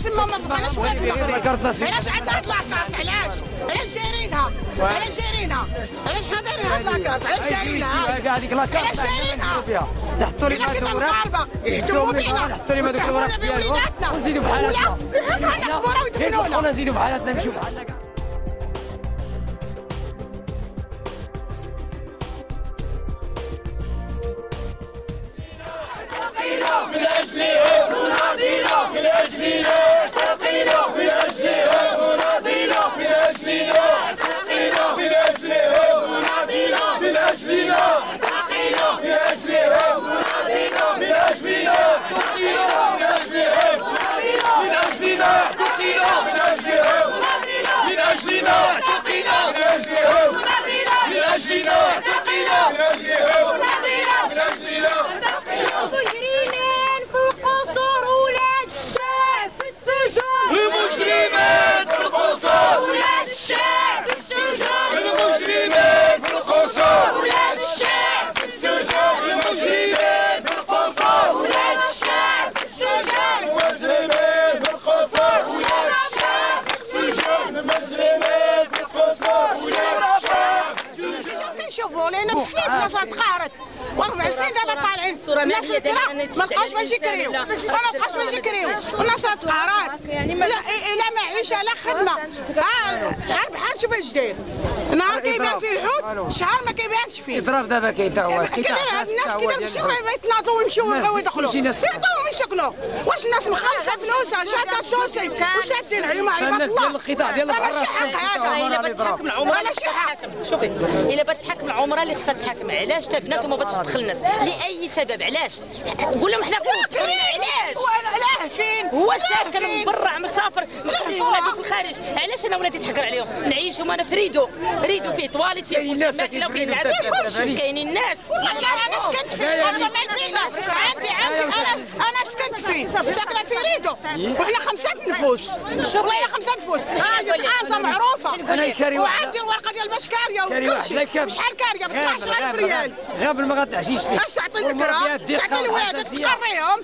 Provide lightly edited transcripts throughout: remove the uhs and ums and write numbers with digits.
تسمى ما بقيناش ولا في المغرب. علاش عندنا هاد لاكارت؟ علاش دايرينها؟ علاش حنا دايرين هاد لاكارت؟ علاش دايرينها؟ علاش دايرينها؟ نحطوا لي ما دورة يهتموا بينا نحطوا لي ما دورة بولادنا ونزيدوا بحالاتنا ولا نقبروا ويدفنونا نزيدوا بحالاتنا نمشيو بحالنا. من أجلهم مناضلة من أجلنا اعتقينا من أجلهم مناضلة من أجلنا اعتقينا من أجلهم مناضلة من أجلنا اعتقينا من أجلهم مناضلة من أجلنا اعتقينا من أجلهم مناضلة من أجلنا اعتقينا من أجلهم مناضلة من أجلنا اعتقينا من أجلهم مناضلة من أجلنا اعتقينا من أجلهم مناضلة من أجلنا مجرمين في القصور ولاد الشعب في السجون المجرمين في القصور ولاد الشعب في السجون المجرمين في القصور ولاد الشعب في السجون المجرمين في القصور ولاد الشعب في السجون المجرمين في القصور ولاد الشعب في السجون المجرمين في القصور ولاد الشعب في السجون. كنشوفوا لينا بسيط ناس تقهرت و4 سنين دابا طالعين الناس اللي ما لقاوش باش يكريو ما لقاوش باش يكريو والناس تقهرات لا معيشه لا خدمه غير بحال شوف اش داير نهار كيبان فيه الحوت شهر ما كيبانش فيه اضراب دابا كاين تا هو الناس كي مشاو يتناضوا ويمشيو ويبغيو يدخلوا يعطوهم يسكنوا واش الناس مخلصه فلوسها شاده السوسي وشادين عليهم عباد الله القطاع ديال ماشي حق هذا الا بغات تحكم العمره ماشي حق شوفي الا بغات تحكم العمره اللي خصها تحكم علاش تا بنات وما بغاتش تدخل الناس لاي سبب علاش قول لهم حنا علاش لا فين هو ساكن برا مسافر ولادي في الخارج علاش انا ولادي تحكر عليهم نعيشهم انا في ريدو فيه طواليت فيه ماكله وفيه العاب كاينين الناس انا سكنت فيه انا سكنت فيه ساكنه في ريدو وحنا 5 نفوس والله 5 نفوس راجل انثى معروفه وعندي الورقه ديال باش كاريه وكل شيء شحال كاريه ب 12000 ريال غير ما غتعشيش فيه اش تعطي الذكرى تعطي الولاد تقريهم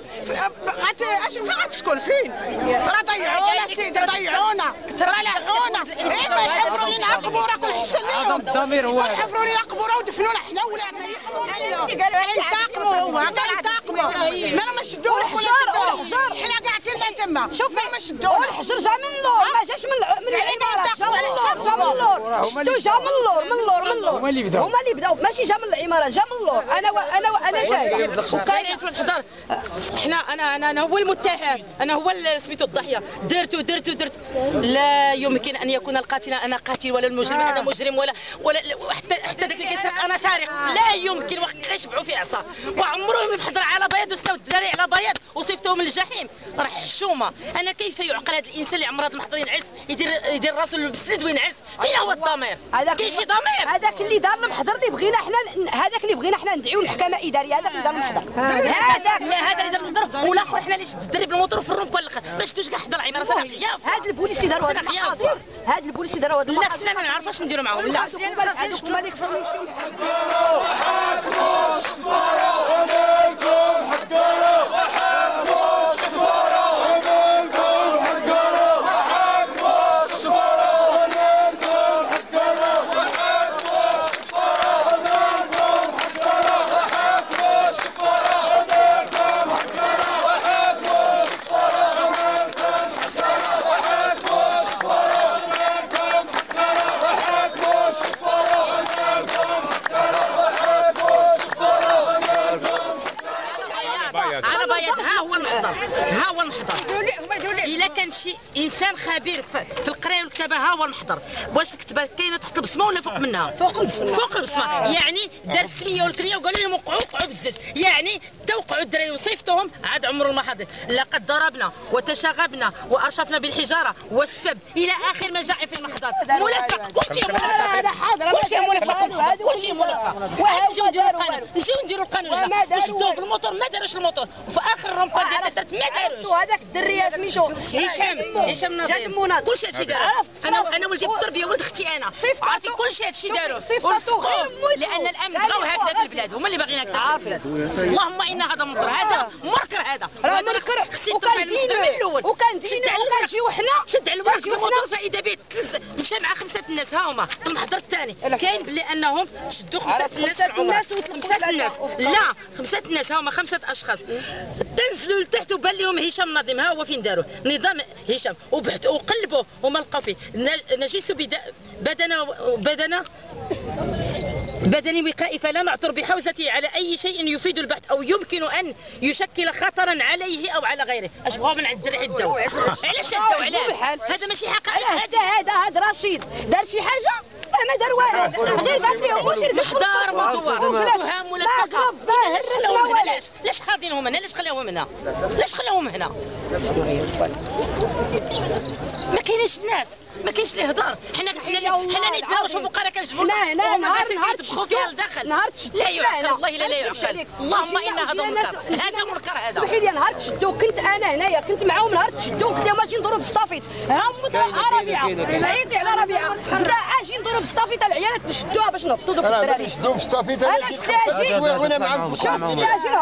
فين غتسكن فين راه ضيعونا سيدي ضيعونا راه اما يحفروا لنا قبوره كل حسن ليهم الضمير هو يحفروا لنا قبوره ودفنونا حنا ولادنا ينتقموا هو ينتقموا ما شدوه ولا شدوه حنا كاع كنا تما شوف ما شدوه الحجر جا من اللور ما جاش من العماره جا من اللور شفتو جا من اللور هما اللي بداو ماشي جا من العماره جا من اللور انا شاهده وكاينين في الحضر حنا انا هو المتهم انا هو سميتو الضحيه درت لا يمكن ان يكون القاتل انا قاتل ولا المجرم انا مجرم ولا حتى ذاك اللي كيسرق انا سارق لا يمكن غيشبعوا في عصا وعمرهم الحضر على بياض وسناو الدراري على بياض وصيفتهم للجحيم راه حشومه انا كيف يعقل هذا الانسان اللي عمر هذا المحضر ينعس يدير راسو بالسند وينعس فين هو الضمير كاين شي ضمير هذاك اللي دار المحضر اللي بغينا حنا ندعيو المحكمه الاداريه هذاك اللي دار المحضر هذا اللي دار المحضر والاخر حنا اللي درب الموتور في الرمبه ما شفتوش كاع حضر العماره انا خياف هذا البوليس اللي داروا هذا المحاضر هذا البوليس اللي داروا هذا لا حنا ما نعرفوش نديروا معاهم لا هذوك هما اللي كفروا ها هو المحضر الا كان شي انسان خبير في القرايه والكتابه ها هو المحضر واش الكتابه كاينه تحت البصمه ولا فوق منها فوق البصمه يعني دار السميه والكريه وقال لهم وقعوا بالزد يعني توقعوا الدراري وصيفتهم عاد عمر المحاضر لقد ضربنا وتشاغبنا وارشفنا بالحجاره والسب الى اخر ما جاء في المحضر ملفق كل شيء ملفق كل شيء ملفق نجيو نديروا القانون قانوننا وشدوه بالموتور ما داروش الموتور وفي اخر الرمبه ديال درت ما داروش هذاك الدري سميتو هشام نظيم كلشي هادشي داروا انا ولدي بالتربيه ولد اختي انا عرفتي كلشي هادشي داروا لان الامن بغاو هكذا في البلاد هما اللي باغيين هكذا عارفين اللهم انا هذا منكر هذا راه منكر وكنجيو حنا شد على الورق الموتور فاذا به مشى مع 5 الناس ها هما المحضر الثاني كاين بلي انهم شدوا 5 الناس لا 5 الناس ها هما 5 اشخاص تنزلوا لتحت وبان لهم هشام نظيم ها هو فين داروا نظام هشام وبحثوا وقلبوا وما لقاو فيه نجس بدني وقائي فلا نعثر بحوزته على اي شيء يفيد البحث او يمكن ان يشكل خطرا عليه او على غيره. اش بغاو من عند الدري الدو علاش الدو علاه هذا ماشي حقائق هذا رشيد دار شي حاجه ما دار والو غير بات لهم مشير محضار موضوع تهم ولا علاش خاضينهم هنا علاش خلاوهم هنا ما كاينش الناس ما كاينش اللي يهضر حنا نتناقشوا شوفوا قرا كنجبوا نهار تدخلوا فيها لداخل لا يعقل والله لا يعقل اللهم انا هذا منكر هذا سمحي لي نهار تشدو كنت انا هنايا كنت معاهم نهار تشدو كنت ماشي نضرب بالسطافيط ها مدرع ربيعه عيطي على ربيعه كنت اجي نضرب بالسطافيط العيالات نشدوها باش نهبطوا دوك الدراري شدوا بالسطافيط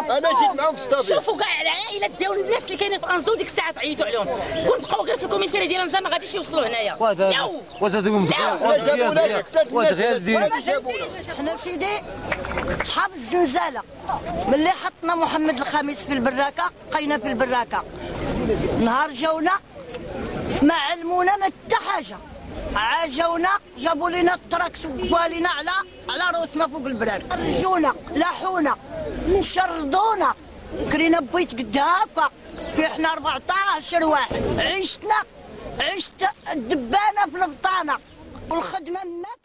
انا جيت معاهم بالسطافيط شوفوا كاع العائلات ديال الناس اللي كاينين في انزو ديك الساعه تعيطوا عليهم كون بقاو غير في الكوميساريه ديال انزا ما غاديش يوصلوا هنايا حنا سيدي صحاب الزنزاله ملي حطنا محمد الخامس في البراكه بقينا في البراكه نهار جاونا ما علمونا ما حتى حاجه عاجونا جابوا لنا التراكس وقفوا لنا على روسنا فوق البرار رجونا لاحونا شردونا كرينا بيت قد هكا في احنا 14 واحد عشت الدبانه في البطانه والخدمه ما